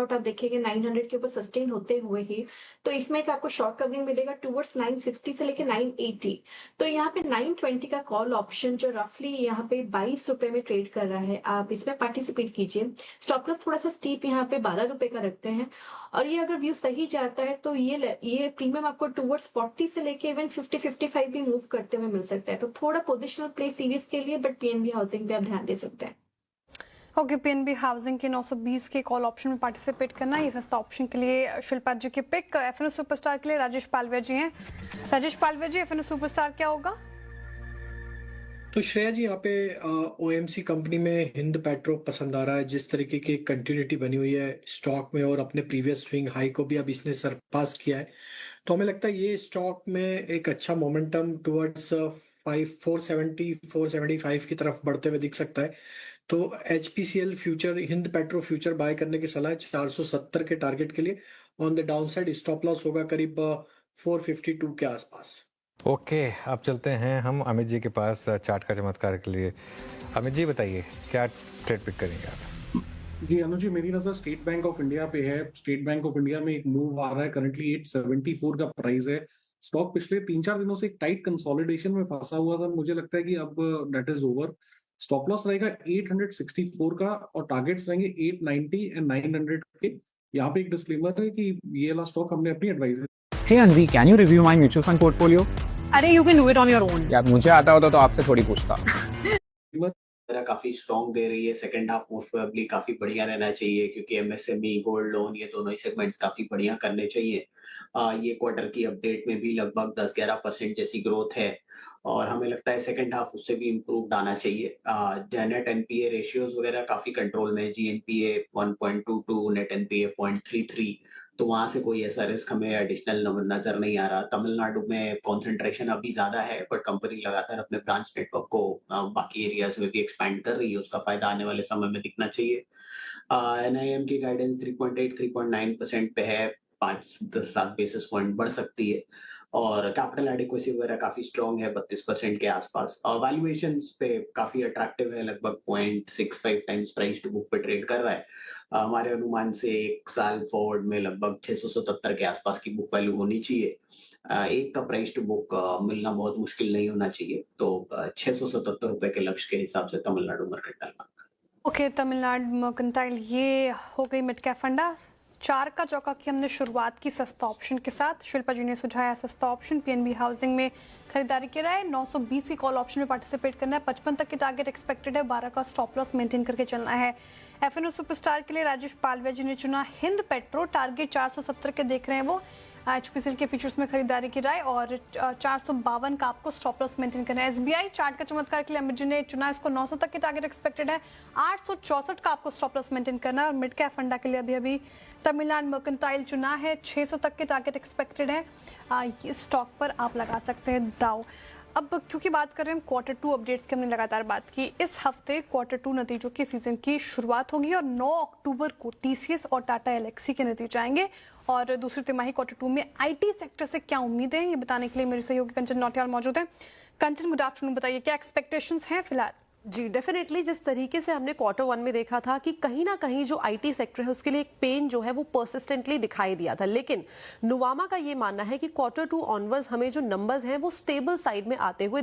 Out आप देखेंगे 900 के ऊपर सस्टेन होते हुए ही, तो इसमें एक आपको शॉर्ट कवरिंग मिलेगा टुवर्ड्स 960 से लेके 980। तो यहाँ पे 920 का कॉल ऑप्शन जो रफली यहाँ पे 22 रुपए में ट्रेड कर रहा है, आप इसमें पार्टिसिपेट कीजिए। स्टॉप लॉस थोड़ा सा स्टीप यहाँ पे 12 रुपए का रखते हैं, और ये अगर व्यू सही जाता है तो ये प्रीमियम आपको टुवर्ड्स 40 से लेके इवन 50-55 भी मूव करते हुए मिल सकता है। तो थोड़ा पोजिशनल प्ले सीरीज के लिए, बट पीएनबी हाउसिंग पे आप ध्यान दे सकते हैं। ओके, पीएनबी हाउसिंग के 920 के कॉल ऑप्शन में पार्टिसिपेट करना, ये सस्ता ऑप्शन के लिए शिल्पा जी के पिक। एफएनओ सुपरस्टार के लिए राजेश पालवे जी हैं। राजेश पालवे जी, एफएनओ सुपरस्टार क्या होगा? तो श्रेया जी, यहाँ पे ओएमसी कंपनी में हिंद पेट्रो पसंद आ रहा है। जिस तरीके की कंटिन्यूटी बनी हुई है स्टॉक में, और अपने प्रीवियस स्विंग हाई को भी अब इसने सरपास किया है, तो हमें लगता है ये स्टॉक में एक अच्छा मोमेंटम टुवर्ड्स 470 475 की तरफ बढ़ते हुए दिख सकता है। तो HPCL future, Hind petro future buy करने की सलाह है 470 के टारगेट के लिए। On the down side stop loss होगा करीब 452 के आसपास। ओके, अब चलते हैं हम अमित जी के पास चार्ट का चमत्कार के लिए। अमित जी बताइए, क्या ट्रेड पिक करेंगे आप? जी अनुज जी, मेरी नजर स्टेट बैंक ऑफ इंडिया पे है। स्टेट बैंक ऑफ इंडिया में एक मूव आ रहा है, करंटली 874 का प्राइस है। स्टॉक पिछले 3-4 दिनों से एक टाइट कंसोलिडेशन में फंसा हुआ था, मुझे लगता है कि अब that is over. Stop loss रहेगा 864 का, और टारगेट्स रहेंगे 890 एंड 900 के। यहाँ पे एक डिस्क्लेमर है कि ये वाला स्टॉक हमने अपनी adviser. Hey Anvi, can you review my mutual fund portfolio? अरे you can do it on your own. यार मुझे आता होता तो आपसे थोड़ी पूछता। काफी स्ट्रॉन्ग दे रही है। सेकंड हाफ मोस्ट प्रोबेबली काफी बढ़िया रहना चाहिए, क्योंकि एमएसएमई, गोल्ड लोन, ये दोनों ही सेगमेंट्स काफी बढ़िया करने चाहिए। ये क्वार्टर की अपडेट में भी लगभग 10-11% जैसी ग्रोथ है, और हमें लगता है सेकंड हाफ उससे भी इम्प्रूव्ड आना चाहिए। नेट एनपीए रेशियोज वगैरह काफी कंट्रोल में, जीएनपीए 1.22, नेट एनपीए 0.33, तो वहां से कोई ऐसा रिस्क हमें एडिशनल नजर नहीं आ रहा। तमिलनाडु में कॉन्सेंट्रेशन अभी ज्यादा है, बट कंपनी लगातार अपने ब्रांच नेटवर्क को बाकी एरियाज में भी एक्सपैंड कर रही है, उसका फायदा आने वाले समय में दिखना चाहिए। एनआईएम की गाइडेंस 3.8-3.9% पे है, 5-7 बेसिस पॉइंट बढ़ सकती है, और कैपिटल एडिक्वेसी वगैरह काफी स्ट्रॉन्ग है 32% के आसपास, और वैल्यूएशंस पे काफी अट्रैक्टिव है, लगभग 0.65 टाइम्स प्राइस टू बुक पे ट्रेड कर रहा है। हमारे अनुमान से 1 साल फॉरवर्ड में लगभग 677 के आसपास की बुक वैल्यू होनी चाहिए। एक का प्राइस टू बुक मिलना बहुत मुश्किल नहीं होना चाहिए, तो 677 रुपए के लक्ष्य के हिसाब से तमिलनाडु में ट्रेड डालना। ओके, तमिलनाडु मर्केंटाइल ये हो गई मिड कैप फंडा। 4 का चौका की हमने शुरुआत की सस्ता ऑप्शन के साथ। शिल्पा जी ने सुझाया सस्ता ऑप्शन, पीएनबी हाउसिंग में खरीदारी की राय। 920 की कॉल ऑप्शन में पार्टिसिपेट करना है, 55 तक की टारगेट एक्सपेक्टेड है, 12 का स्टॉप लॉस मेंटेन करके चलना है। एफएनओ सुपरस्टार के लिए राजेश पालवे जी ने चुना हिंद पेट्रो, टारगेट 470 के देख रहे हैं वो। एचपीसीएल के फीचर्स में खरीदारी की राय, और 452 का आपको स्टॉप लॉस मेंटेन करना है। एसबीआई चार्ट का चमत्कार के लिए अमित जी ने चुना, इसको 900 तक की टारगेट एक्सपेक्टेड है, 864 का आपको स्टॉप लॉस मेंटेन करना है। और मिड कैप फंडा के लिए अभी तमिलनाडु मर्केंटाइल चुना है, 600 तक के टारगेट एक्सपेक्टेड है। इस स्टॉक पर आप लगा सकते हैं दाव। अब क्योंकि बात कर रहे हैं क्वार्टर 2 अपडेट्स की, हमने लगातार बात की, इस हफ्ते क्वार्टर 2 नतीजों की सीजन की शुरुआत होगी, और 9 अक्टूबर को टीसीएस और टाटा एलेक्सी के नतीजे आएंगे। और दूसरी तिमाही क्वार्टर 2 में आईटी सेक्टर से क्या उम्मीदें हैं, ये बताने के लिए मेरे सहयोगी कंचन नौटियाल मौजूद हैं। कंचन, गुड आफ्टरनून, बताइए क्या एक्सपेक्टेशंस हैं फिलहाल? जी डेफिनेटली, जिस तरीके से हमने क्वार्टर 1 में देखा था कि कहीं ना कहीं जो आईटी सेक्टर है उसके लिए एक पेन जो है वो परसिस्टेंटली दिखाई दिया था, लेकिन नुवामा का ये मानना है कि क्वार्टर 2 ऑनवर्ड्स हमें जो नंबर्स हैं वो स्टेबल साइड में आते हुए